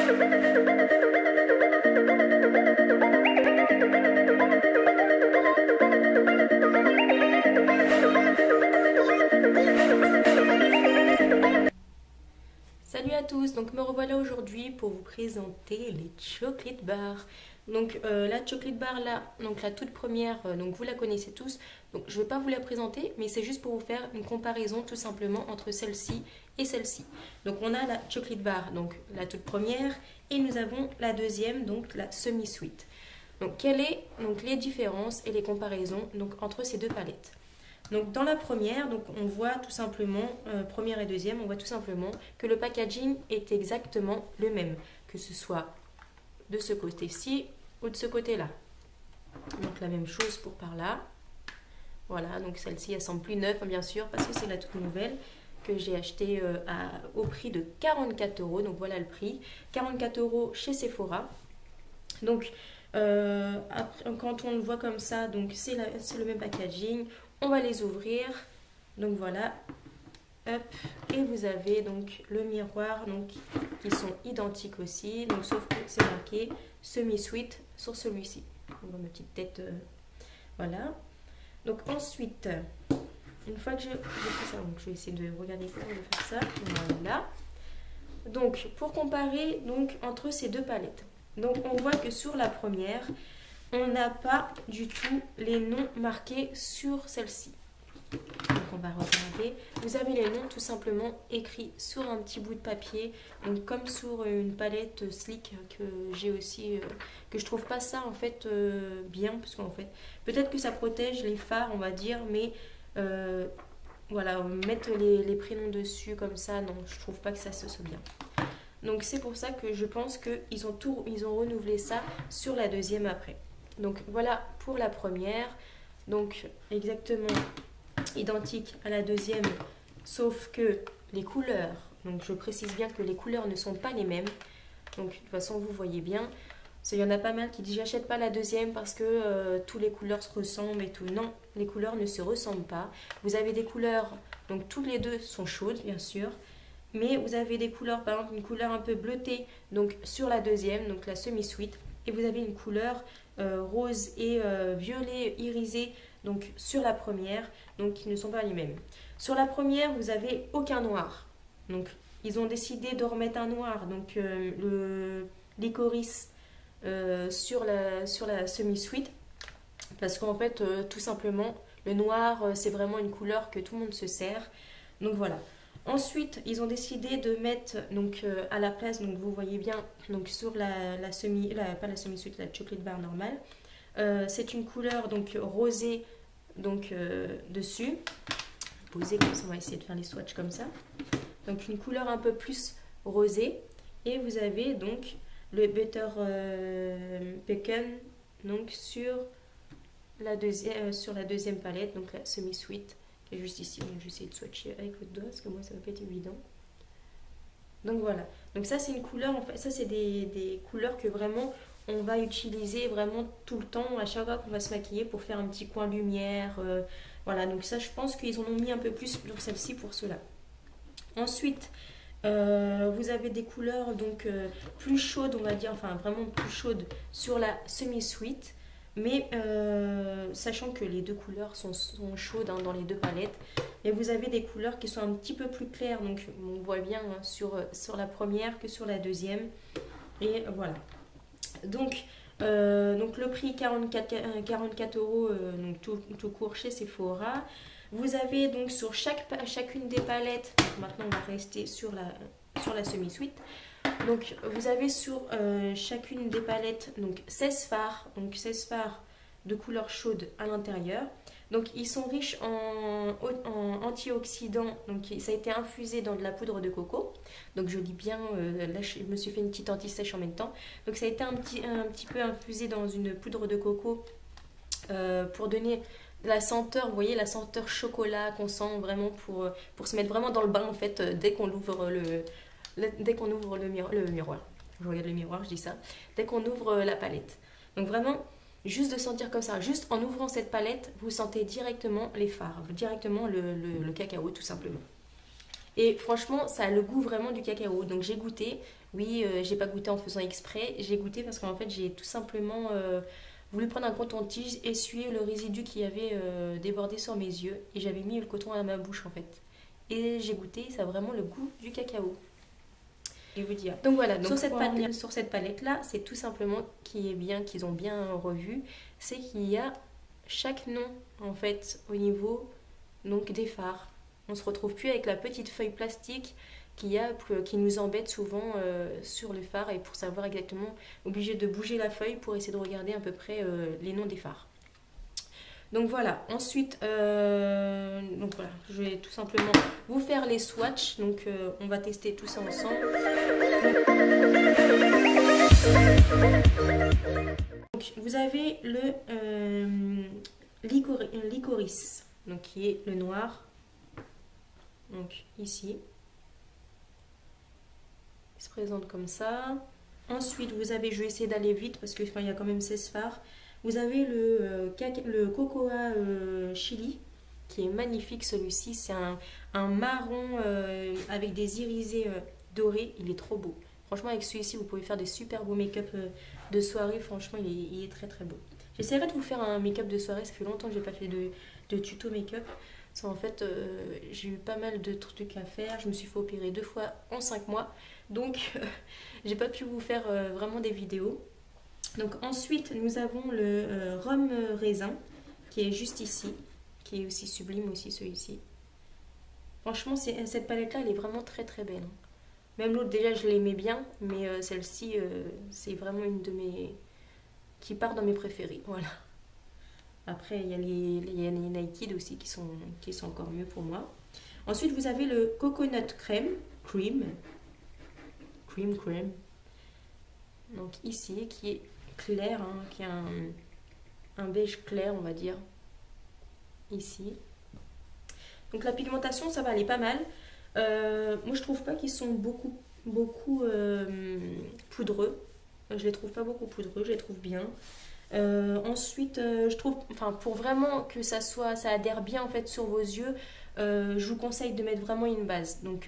Salut à tous, donc me revoilà aujourd'hui pour vous présenter les chocolate bars. Donc la chocolate bar là, donc la toute première, donc vous la connaissez tous. Donc je ne vais pas vous la présenter, mais c'est juste pour vous faire une comparaison tout simplement entre celle-ci et celle-ci. Donc on a la chocolate bar, donc la toute première, et nous avons la deuxième, donc la semi-sweet. Donc quelles sont donc les différences et les comparaisons donc entre ces deux palettes? Donc dans la première, donc on voit tout simplement, première et deuxième, on voit tout simplement que le packaging est exactement le même, que ce soit de ce côté-ci ou de ce côté-là. Donc la même chose pour par là. Voilà, donc celle-ci elle semble plus neuve bien sûr parce que c'est la toute nouvelle que j'ai achetée au prix de 44 €. Donc voilà le prix, 44 € chez Sephora. Donc après, quand on le voit comme ça, donc c'est le même packaging. On va les ouvrir, donc voilà, hop, et vous avez donc le miroir, donc qui sont identiques aussi, donc sauf que c'est marqué semi-sweet sur celui-ci. On ma petite tête, voilà. Donc ensuite, une fois que j'ai fait ça, donc je vais essayer de regarder comment je vais faire ça, voilà. Donc pour comparer donc entre ces deux palettes, donc on voit que sur la première, on n'a pas du tout les noms marqués sur celle-ci. Donc on va regarder. Vous avez les noms tout simplement écrits sur un petit bout de papier. Donc comme sur une palette Slick que j'ai aussi, que je trouve pas ça en fait bien. Parce qu'en fait, peut-être que ça protège les fards on va dire. Mais voilà, mettre les prénoms dessus comme ça, non, je trouve pas que ça se soit bien. Donc c'est pour ça que je pense qu'ils ont renouvelé ça sur la deuxième après. Donc voilà pour la première, donc exactement identique à la deuxième, sauf que les couleurs, donc je précise bien que les couleurs ne sont pas les mêmes. Donc de toute façon vous voyez bien, il y en a pas mal qui disent j'achète pas la deuxième parce que toutes les couleurs se ressemblent et tout. Non, les couleurs ne se ressemblent pas. Vous avez des couleurs, donc toutes les deux sont chaudes bien sûr. Mais vous avez des couleurs, par exemple une couleur un peu bleutée donc sur la deuxième, donc la semi-sweet. Et vous avez une couleur rose et violet irisé donc sur la première, donc qui ne sont pas les mêmes. Sur la première, vous n'avez aucun noir. Donc ils ont décidé de remettre un noir, donc le licorice sur la semi-sweet. Parce qu'en fait, tout simplement, le noir, c'est vraiment une couleur que tout le monde se sert. Donc voilà. Ensuite, ils ont décidé de mettre donc à la place, donc vous voyez bien, donc sur pas la semi-sweet, la chocolate bar normale, c'est une couleur donc rosée donc dessus. Posée comme ça, on va essayer de faire les swatchs comme ça. Donc une couleur un peu plus rosée. Et vous avez donc le butter pecan donc sur la deuxième palette, donc la semi-sweet. Juste ici, donc je vais essayer de swatcher avec votre doigt parce que moi ça va pas être évident. Donc voilà, donc ça c'est une couleur, en fait, ça c'est des couleurs que vraiment on va utiliser vraiment tout le temps à chaque fois qu'on va se maquiller pour faire un petit coin lumière. Voilà, donc ça je pense qu'ils en ont mis un peu plus sur celle-ci pour cela. Ensuite, vous avez des couleurs donc plus chaudes, on va dire, enfin vraiment plus chaudes sur la semi-sweet. Mais sachant que les deux couleurs sont chaudes hein, dans les deux palettes, et vous avez des couleurs qui sont un petit peu plus claires, donc on voit bien hein, sur la première que sur la deuxième. Et voilà. Donc le prix 44 €, donc tout court chez Sephora. Vous avez donc sur chacune des palettes, maintenant on va rester sur la semi-sweet. Donc vous avez sur chacune des palettes donc 16 fards, de couleur chaude à l'intérieur. Donc ils sont riches en antioxydants, donc ça a été infusé dans de la poudre de coco. Donc je lis bien, là je me suis fait une petite anti-sèche en même temps. Donc ça a été un petit peu infusé dans une poudre de coco pour donner la senteur, vous voyez la senteur chocolat qu'on sent vraiment pour se mettre vraiment dans le bain en fait dès qu'on ouvre le miroir. Je regarde le miroir, je dis ça. Dès qu'on ouvre la palette. Donc vraiment, juste de sentir comme ça, juste en ouvrant cette palette, vous sentez directement les fards, directement le cacao tout simplement. Et franchement, ça a le goût vraiment du cacao. Donc j'ai goûté. Oui, j'ai pas goûté en faisant exprès. J'ai goûté parce qu'en fait, j'ai tout simplement voulu prendre un coton-tige, essuyer le résidu qui avait débordé sur mes yeux. Et j'avais mis le coton à ma bouche en fait. Et j'ai goûté, ça a vraiment le goût du cacao. Et vous dire. Donc voilà, donc sur cette palette-là, c'est tout simplement qui est bien, qu'ils ont bien revu, c'est qu'il y a chaque nom en fait au niveau donc des fards. On se retrouve plus avec la petite feuille plastique qui nous embête souvent sur le phare et pour savoir exactement, obligé de bouger la feuille pour essayer de regarder à peu près les noms des phares. Donc voilà, ensuite, donc voilà, je vais tout simplement vous faire les swatchs. Donc on va tester tout ça ensemble. Donc, vous avez le licorice, donc qui est le noir. Donc ici, il se présente comme ça. Ensuite, vous avez, je vais essayer d'aller vite parce qu'il y a quand même 16 phares. Vous avez le cocoa chili qui est magnifique celui-ci. C'est un marron avec des irisés dorés. Il est trop beau. Franchement, avec celui-ci, vous pouvez faire des super beaux make-up de soirée. Franchement, il est très très beau. J'essaierai de vous faire un make-up de soirée. Ça fait longtemps que je n'ai pas fait de tuto make-up. En fait, j'ai eu pas mal de trucs à faire. Je me suis fait opérer 2 fois en 5 mois. Donc, j'ai pas pu vous faire vraiment des vidéos. Donc ensuite, nous avons le rhum raisin qui est juste ici, qui est aussi sublime aussi celui-ci. Franchement, cette palette-là, elle est vraiment très très belle. Même l'autre, déjà, je l'aimais bien, mais celle-ci, c'est vraiment une de mes... qui part dans mes préférés, voilà. Après, il y a les Naked aussi qui sont encore mieux pour moi. Ensuite, vous avez le coconut cream. Donc ici, qui est clair, hein, qui est un beige clair, on va dire, ici. Donc la pigmentation, ça va, elle est pas mal. Moi, je trouve pas qu'ils sont beaucoup poudreux. Je les trouve pas beaucoup poudreux, je les trouve bien. Ensuite, je trouve, enfin, pour vraiment que ça adhère bien en fait sur vos yeux, je vous conseille de mettre vraiment une base. Donc,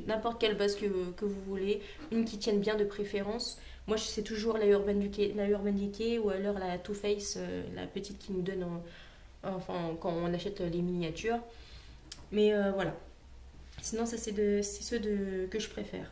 n'importe quelle base que vous voulez, une qui tienne bien de préférence. Moi, c'est toujours la Urban Decay ou alors la Too Faced, la petite qui nous donne enfin, quand on achète les miniatures. Mais voilà. Sinon, ça, c'est ceux que je préfère.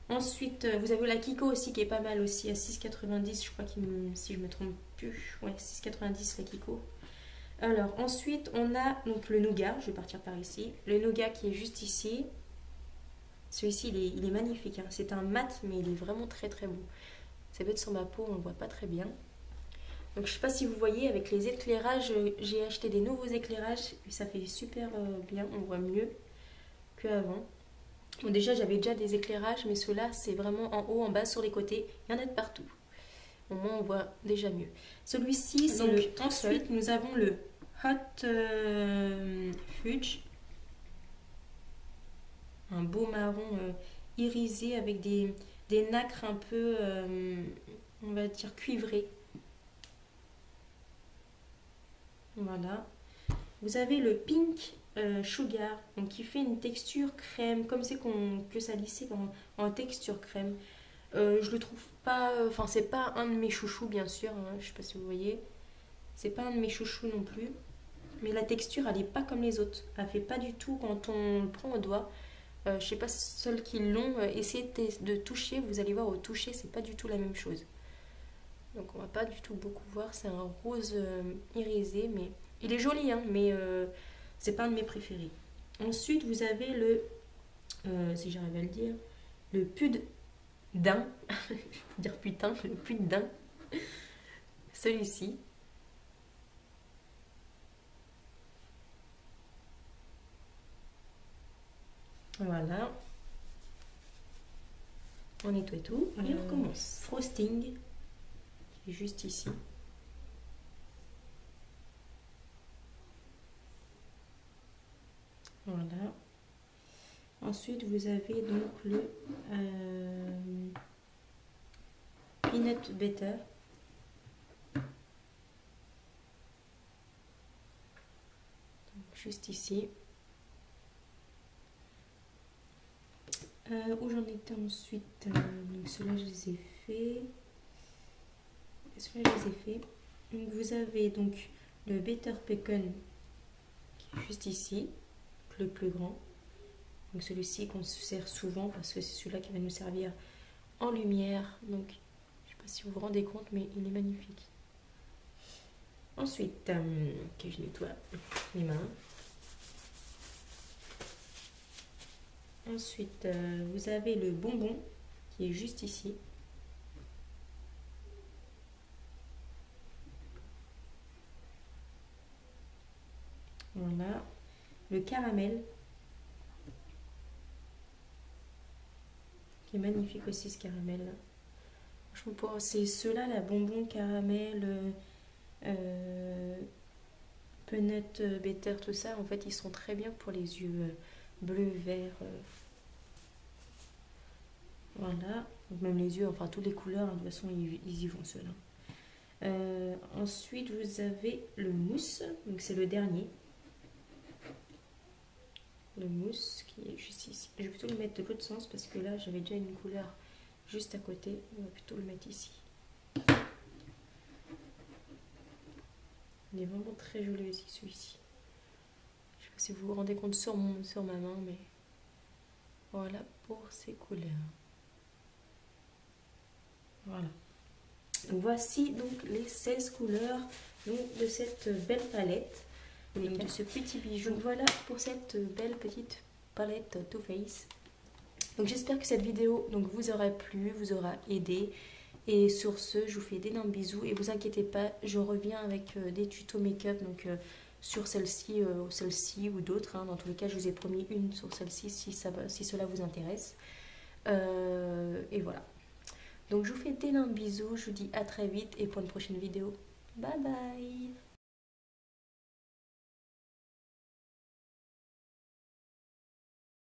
Ensuite, vous avez la Kiko aussi qui est pas mal aussi à 6,90. Je crois si je me trompe plus. Ouais, 6,90 la Kiko. Alors, ensuite, on a donc le nougat. Je vais partir par ici. Le nougat qui est juste ici. Celui-ci, il est magnifique, hein. C'est un mat, mais il est vraiment très très beau. Ça peut être sur ma peau, on ne le voit pas très bien. Donc je ne sais pas si vous voyez, avec les éclairages, j'ai acheté des nouveaux éclairages. Et ça fait super bien, on voit mieux qu'avant. Bon, déjà, j'avais déjà des éclairages, mais ceux-là, c'est vraiment en haut, en bas, sur les côtés. Il y en a de partout. Au moins, on voit déjà mieux. Celui-ci, c'est le... Ensuite, nous avons le Hot Fudge. Un beau marron irisé avec des nacres un peu, on va dire, cuivrées. Voilà. Vous avez le Pink Sugar, donc qui fait une texture crème, comme c'est que ça lissait en texture crème. Je le trouve pas, enfin c'est pas un de mes chouchous bien sûr, hein, je sais pas si vous voyez. C'est pas un de mes chouchous non plus. Mais la texture elle est pas comme les autres. Elle fait pas du tout quand on le prend au doigt. Je sais pas ceux qui l'ont, essayez de toucher, vous allez voir au toucher, c'est pas du tout la même chose. Donc on va pas du tout beaucoup voir, c'est un rose irisé, mais il est joli, hein, mais c'est pas un de mes préférés. Ensuite vous avez le, si j'arrive à le dire, le pud d'un, je vais dire putain, le pud d'un, celui-ci. Voilà. On nettoie tout et on recommence. Frosting, qui est juste ici. Voilà. Ensuite, vous avez donc le peanut butter. Donc, juste ici. Où j'en étais ensuite, donc ceux-là je les ai faits. Ceux-là je les ai faits. Donc vous avez donc le Better Pecan qui est juste ici, le plus grand. Donc celui-ci qu'on se sert souvent parce que c'est celui-là qui va nous servir en lumière. Donc je sais pas si vous vous rendez compte, mais il est magnifique. Ensuite, que je nettoie les mains. Ensuite, vous avez le bonbon qui est juste ici. Voilà. Le caramel qui est magnifique aussi, ce caramel là. Franchement, c'est ceux-là, la bonbon caramel, peanut butter, tout ça. En fait, ils sont très bien pour les yeux bleus, verts. Voilà. Donc même les yeux, enfin toutes les couleurs, hein, de toute façon, ils y vont ceux-là. Ensuite, vous avez le mousse. Donc c'est le dernier. Le mousse qui est juste ici. Je vais plutôt le mettre de l'autre sens parce que là j'avais déjà une couleur juste à côté. On va plutôt le mettre ici. Il est vraiment très joli aussi celui-ci. Je sais pas si vous vous rendez compte sur ma main, mais voilà pour ces couleurs. Voilà. Donc voici donc les 16 couleurs donc, de cette belle palette. Donc, de ce petit bijou. Donc voilà pour cette belle petite palette Too Faced. Donc j'espère que cette vidéo donc, vous aura plu, vous aura aidé. Et sur ce, je vous fais d'énormes bisous. Et vous inquiétez pas, je reviens avec des tutos make-up donc, sur celle-ci ou d'autres. Hein. Dans tous les cas, je vous ai promis une sur celle-ci si cela vous intéresse. Et voilà. Donc je vous fais d'énormes bisous. Je vous dis à très vite et pour une prochaine vidéo. Bye bye.